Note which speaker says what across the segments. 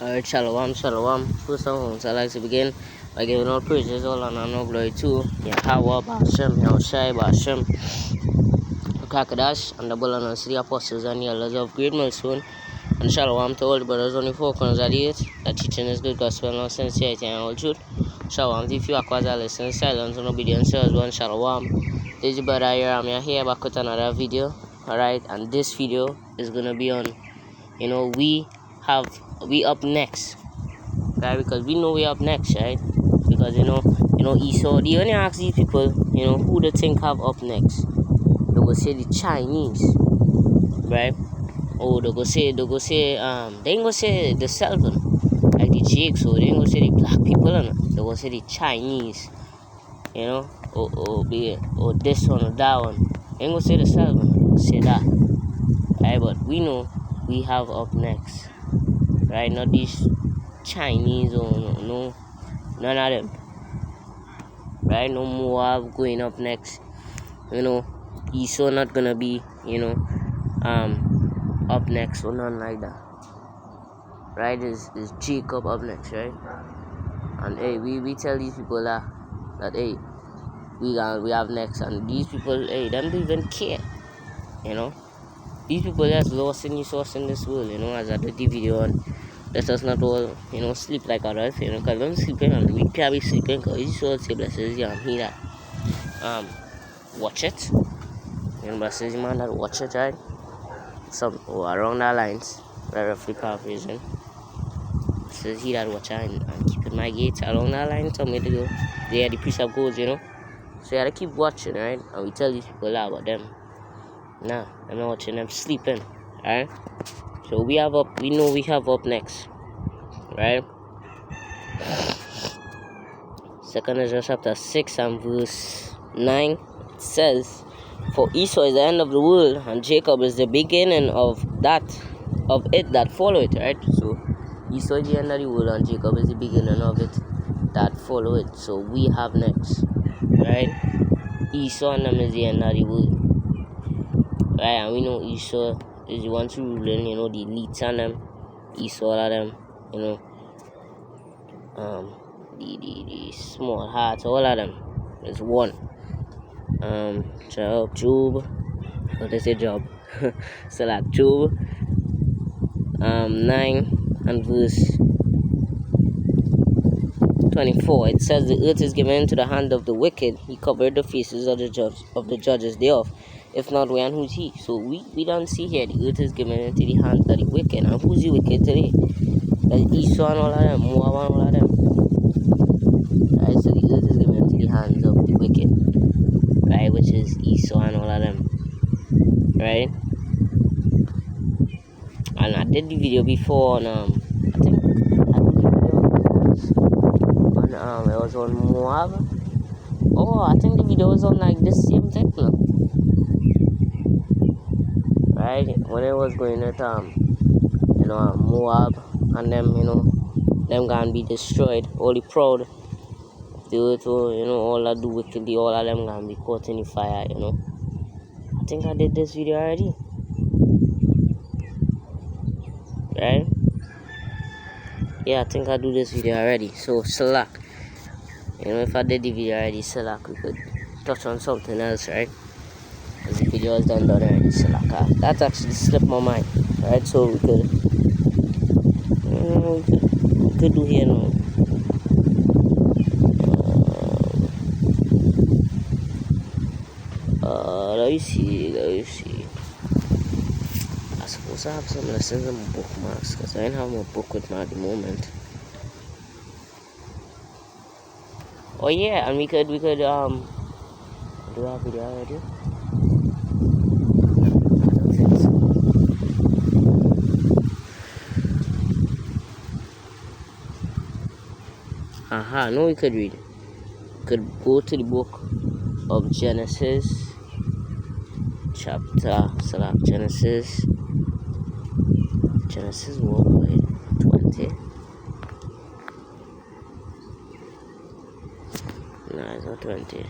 Speaker 1: Alright, shalom, shalom. First of all, I'd like to begin by giving all praises, all honor, and all glory to Yahweh, Bashem, Yahushai, Bashem, Kakadash, and the Bull and the apostles and the elders of Great Millstone. And shalom to all the brothers on the four corners of the earth that teaching is good gospel and all sincerity and all truth. Shalom to few acquires that listen, silence and obedience to husband. Shalom. This is brother here. I'm here back with another video. Alright, and this video is gonna be on, we up next, right? Because we know we up next, right? Because Esau, they only ask these people, who they think have up next. They go say the Chinese, right? Or they go say, they ain't gonna say the Selvan, like the Jakes, so they ain't gonna say the black people, they gonna say the Chinese, or this one or that one. They ain't gonna say the Selvan, say that, right? But we know we have up next, right? Not these Chinese or no, none of them, right? No Moab going up next, Esau not gonna be, up next or none like that, right? Is Jacob up next, right? And hey, we tell these people that hey, we have next, and these people, hey, them don't even care, These people that's lost in the source in this world, as I did the video on. Let us not all, sleep like others, because when sleeping, and we can't be sleeping, because it's so blesses you and he that, watch it, blesses you man that watch it, right, around our lines, right, roughly paraphrasing, says he that watch it and keep in my gate along that line, tell me to go, there the precept goes, so you gotta keep watching, right, and we tell these people about them, nah, I'm not watching them sleeping, right. So we know we have up next, right? 2nd Ezra chapter 6 and verse 9, it says, "For Esau is the end of the world, and Jacob is the beginning of it that follow it," right? So Esau is the end of the world, and Jacob is the beginning of it that follow it. So we have next, right? Esau and them is the end of the world, right? And we know Esau is the one to ruling, the elites and them, Esau, all of them, the small hearts, all of them is one. Job, what they say, Job, so like Job, 9 and verse 24, it says, "The earth is given into the hand of the wicked. He covered the faces of the judges thereof. If not, we and who's he?" So we don't see here the earth is given into the hands of the wicked. And who's the wicked today? That's Esau and all of them, Moab and all of them. Right, so the earth is given into the hands of the wicked, right, which is Esau and all of them, right? And I did the video before on I think it was on Moab. Oh, I think the video was on like the same thing, right? When it was going at Moab and them, them gonna be destroyed. All the proud, the earth, all that do wickedly, all of them gonna be caught in the fire, I think I did this video already, right? Yeah, I think I do this video already. So select, if I did the video already, select, we could touch on something else, right? Because the video is done already, select. That actually slipped my mind, right? So we could do here now. Let me see. I suppose I have some lessons in my bookmarks, because I don't have my book with me at the moment. Oh yeah, and we could do our video already? I don't think so. No, we could read. We could go to the book of Genesis, Genesis 20. No, it's not 20.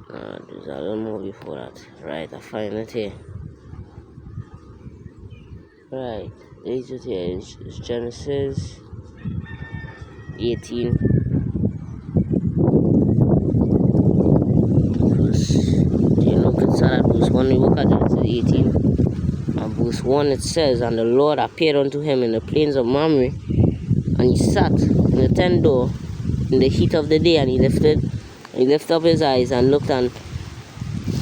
Speaker 1: There's a little more before that. Right, I find it here. Right, this is here is Genesis 18 verse, look at verse 1. We look at Genesis 18 and verse 1. It says, and the Lord appeared unto him in the plains of Mamre, and he sat in the tent door in the heat of the day, and he lifted up his eyes and looked, and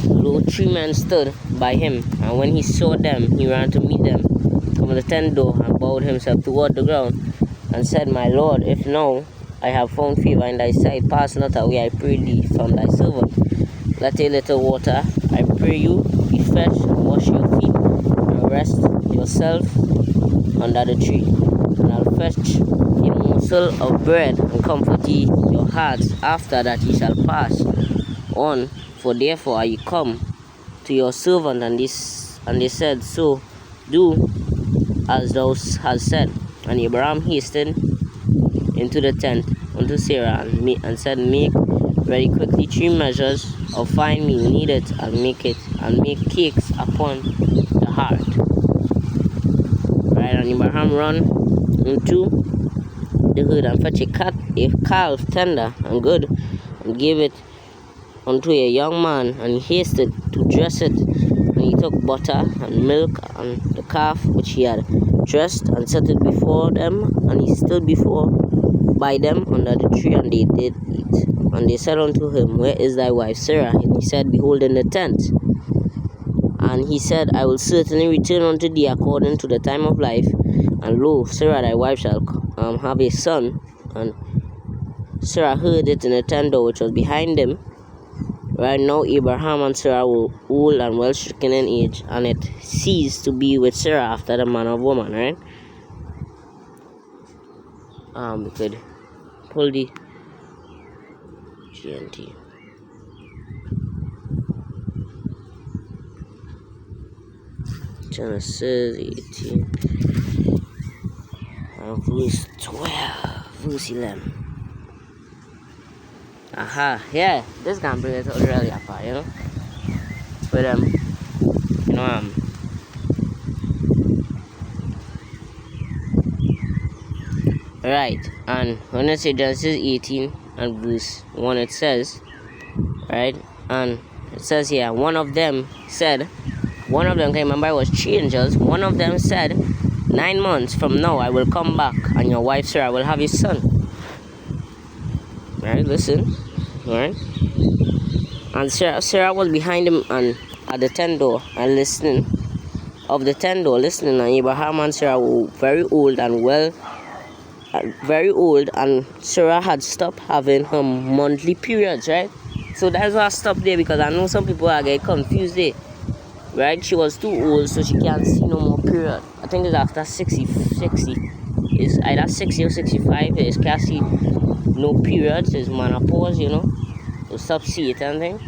Speaker 1: lo, 3 men stood by him, and when he saw them, he ran to meet them from the tent door, and bowed himself toward the ground, and said, My Lord, if now I have found favor in thy sight, pass not away, I pray thee, from thy servant. Let a little water, I pray you, be fetched, and wash your feet, and rest yourself under the tree. And I'll fetch a morsel of bread, and comfort ye your hearts. After that ye shall pass on, for therefore are ye come to your servant. And they said, So do as thou hast said. And Abraham hastened into the tent unto Sarah, and said, Make very quickly 3 measures of fine meal, knead it, and make cakes upon the hearth. Right, and Abraham run into the herd, and fetch a calf tender and good, and gave it unto a young man, and he hasted to dress it. And he took butter and milk and the calf which he had dressed, and set it before them, and he stood by them under the tree, and they did eat. And they said unto him, Where is thy wife Sarah? And he said, Behold, in the tent. And he said, I will certainly return unto thee according to the time of life, and lo, Sarah thy wife shall have a son. And Sarah heard it in the tent door which was behind him. Right now, Abraham and Sarah were old and well stricken in age, and it ceased to be with Sarah after the manner of woman, right? We could pull the GNT. Genesis 18 and verse 12, verse 11. Aha, yeah, this can bring it really apart, But right, and when I say Genesis 18 and verse 1, it says, right, and it says here, one of them, can remember it was 3 angels. One of them said, 9 months from now I will come back, and your wife Sarah will have a son. Right, listen. Right, and Sarah was behind him and at the tent door, and listening, and Abraham and Sarah were very old, and Sarah had stopped having her monthly periods, right? So that's why I stopped there, because I know some people are getting confused there, right? She was too old, so she can't see no more period. I think it's after 60, it's either 60 or 65, it's can't see no periods, it's menopause, to stop seeing it and thing,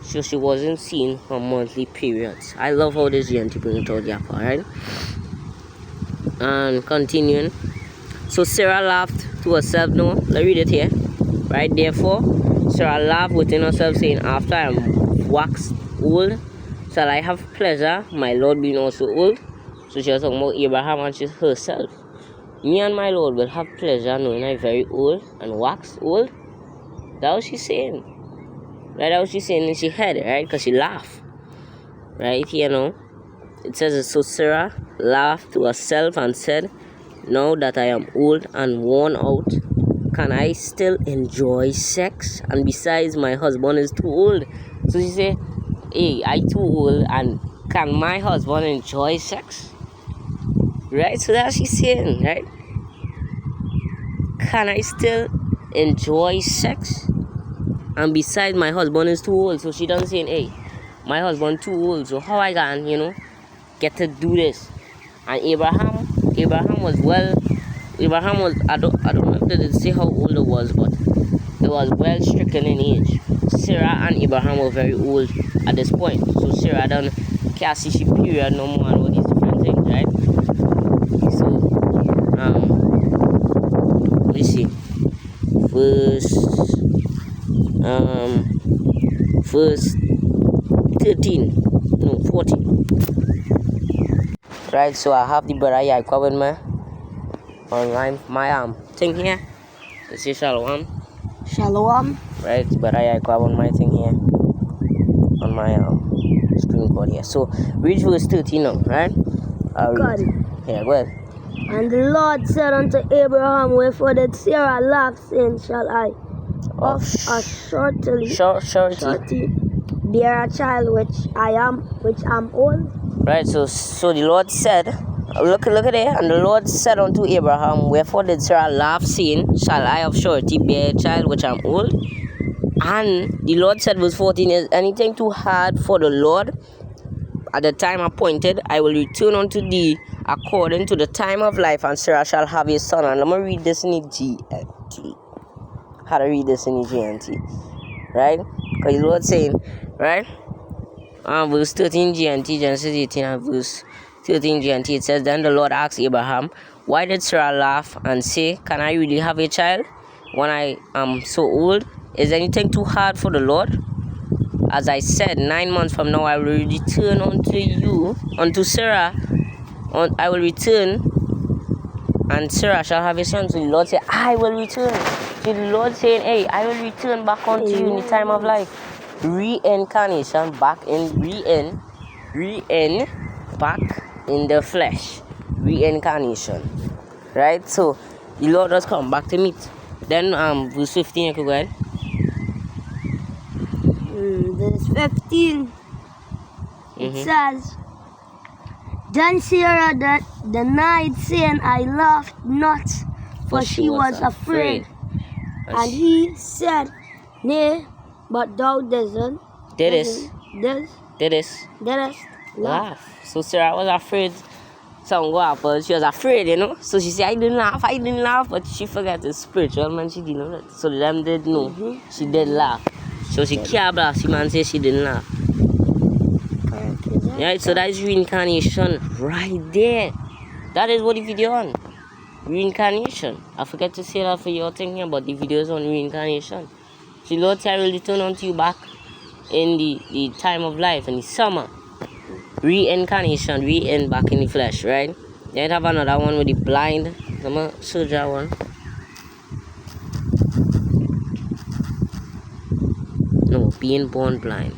Speaker 1: So she wasn't seeing her monthly periods. I love how this GNT bring it out, right? And continuing. So Sarah laughed to herself. No, let's read it here. Right, therefore, Sarah laughed within herself, saying, After I am waxed old, shall I have pleasure, my Lord being also old? So she was talking about Abraham and she herself. Me and my Lord will have pleasure knowing I'm very old and waxed old. That's what she's saying. Right, that's what she's saying in her head, right? Because she laughed. Right, It says, So Sarah laughed to herself and said, Now that I am old and worn out, can I still enjoy sex? And besides, my husband is too old. So she said, Hey, I'm too old, and can my husband enjoy sex? Right, so that's what she's saying, right? Can I still enjoy sex? And besides, my husband is too old. So she doesn't say, Hey, my husband too old, so how I can, get to do this? And Abraham was, I don't know if they did say how old it was, but it was well stricken in age. Sarah and Abraham were very old at this point. So Sarah can't see she period no more and all these different things, right? So, let me see. Verse 12. Verse 12. It says, So Sarah laughed to herself and said, Now that I am waxed old and worn out, can I still enjoy sex? And besides, my husband is too old. So she said, Hey, my husband too old. So how I can, get to do this? And Abraham was well stricken in age. Sarah and Abraham were very old at this point. So Sarah and Abraham were very old at this point. So, let me see. verse 13, no 14. Right, so I have the brother Yaikwa with me on my thing here. You see Shalom.
Speaker 2: Shalom.
Speaker 1: Right, brother Yaikwa on my thing here. On my screen card here. So read verse 13 now, right? I'll read. Yeah, go ahead.
Speaker 2: And the Lord said unto Abraham, wherefore did Sarah laugh, saying, shall I of a surety bear a child which am old?
Speaker 1: Right, so the Lord said, look at there, and the Lord said unto Abraham, wherefore did Sarah laugh, saying, shall I of surety bear a child which am old? And the Lord said, verse 14, is anything too hard for the Lord? At the time appointed, I will return unto thee according to the time of life, and Sarah shall have a son. And I'm going to read this in the GNT. How to read this in the GNT. Right? Because the Lord saying, right? Verse 13 GNT, Genesis 18 and verse 13 GNT, it says, then the Lord asked Abraham, why did Sarah laugh and say, can I really have a child when I am so old? Is anything too hard for the Lord? As I said, 9 months from now I will return unto Sarah. I will return, and Sarah shall have a son. So the Lord said, I will return. So the Lord saying, hey, I will return back unto you in the time of life. Reincarnation, back in back in the flesh. Reincarnation. Right? So the Lord does come back to meet. Then verse 15, you could go ahead.
Speaker 2: Verse 15, it says, then Sarah denied, saying, I laughed not, for she was afraid. And he said, nay, but thou didst laugh.
Speaker 1: So Sarah was afraid something would happen. She was afraid, you know. So she said, I didn't laugh, but she forgot the spiritual man, she didn't know that. So them did know. She did laugh. So she can't blaspheme and say she didn't laugh. Right, so that is reincarnation right there. That is what the video on. Reincarnation. I forget to say that for your thing here, but the video is on reincarnation. So Lord said, I will return unto you back in the time of life, in the summer. Reincarnation, back in the flesh, right? Then have another one with the blind. I'm going to search that one. No, being born blind.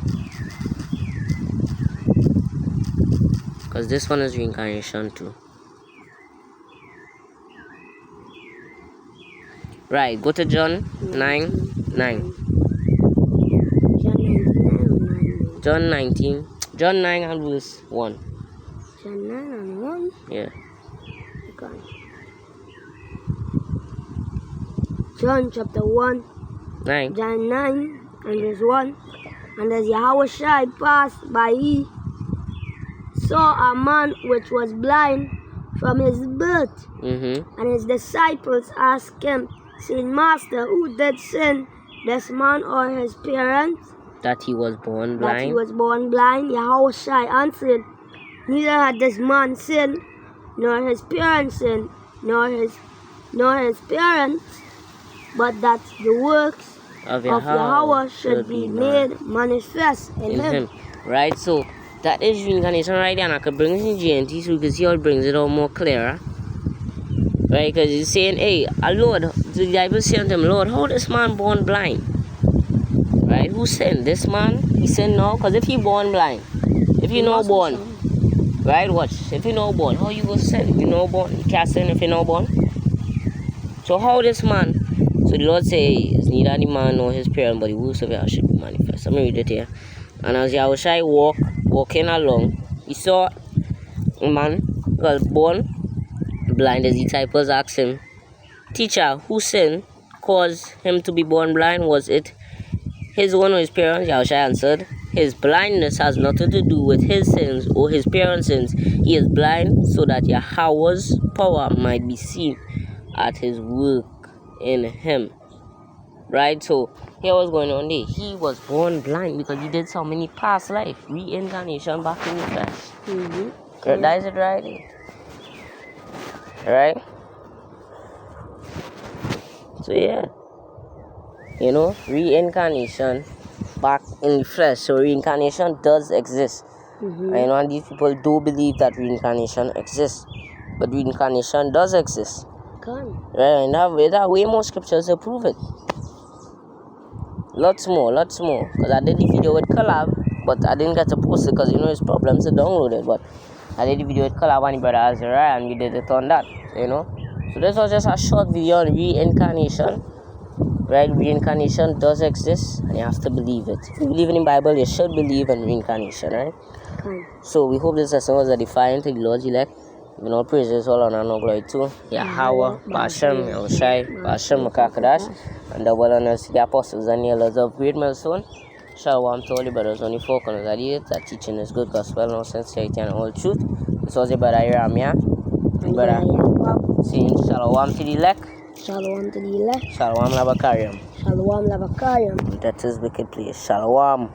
Speaker 1: Because this one is reincarnation too. Right, go to John 9:9. John 9 and verse 1.
Speaker 2: John 9 and 1?
Speaker 1: Yeah.
Speaker 2: Okay. John chapter 1.
Speaker 1: 9.
Speaker 2: John 9 and verse 1. And as Yahweh passed by, he saw a man which was blind from his birth. And his disciples asked him, saying, Master, who did sin, this man or his parents,
Speaker 1: that he was born blind?
Speaker 2: That he was born blind. Yahweh answered, neither had this man sinned, nor his parents sinned, nor his parents, but that the works of Yahweh should be made manifest in him.
Speaker 1: Right, so that is reincarnation right there, and I could bring it in GNT so you can see how it brings it all more clearer. Right, because he's saying, hey, Lord, the Bible said unto him, Lord, how this man born blind? Right, who sinned? This man? He said no, because if he born blind, if you know born, right, watch, if you know born, how you go sin? If you know born, you can't sin if you know born. So how this man? So the Lord says, neither the man nor his parent, but the works of Yahweh should be manifest. Let me read it here. And as Yahweh walking along, he saw a man was born blind. His disciples asked him, Teacher, who sinned caused him to be born blind? Was it his own or his parents? Yahweh answered, his blindness has nothing to do with his sins or his parents' sins. He is blind so that Yahweh's power might be seen at his work in him. Right, so here what's going on there. He was born blind because he did so many past life. Reincarnation back in the flesh. That is it right there. Right? So yeah. You know, reincarnation back in the flesh. So reincarnation does exist. And these people do believe that reincarnation exists, but reincarnation does exist. Right, and there are way more scriptures to prove it. Lots more. Because I did the video with collab, but I didn't get to post it because it's problems to download it. But I did the video with collab and the brother Azariah, and we did it on that. So this was just a short video on reincarnation. Right, reincarnation does exist, and you have to believe it. If you believe in the Bible, you should believe in reincarnation, right? So we hope this lesson was edifying to the Lord's elect. Even all praises, all honor, no glory to Yahweh, Bashem, Yahushai, Bashem, Makakadash, and double honors to the apostles and the elders of Great Millstone. Shalom to all the brothers on the four corners of the earth that teaching is good gospel, no sincerity, and all truth. This was the brother Iramia. Brother saying Shalom to the elect.
Speaker 2: Shalom to the elect.
Speaker 1: Shalom Labakarium.
Speaker 2: Shalom Labakarium.
Speaker 1: That is wicked place. Shalom.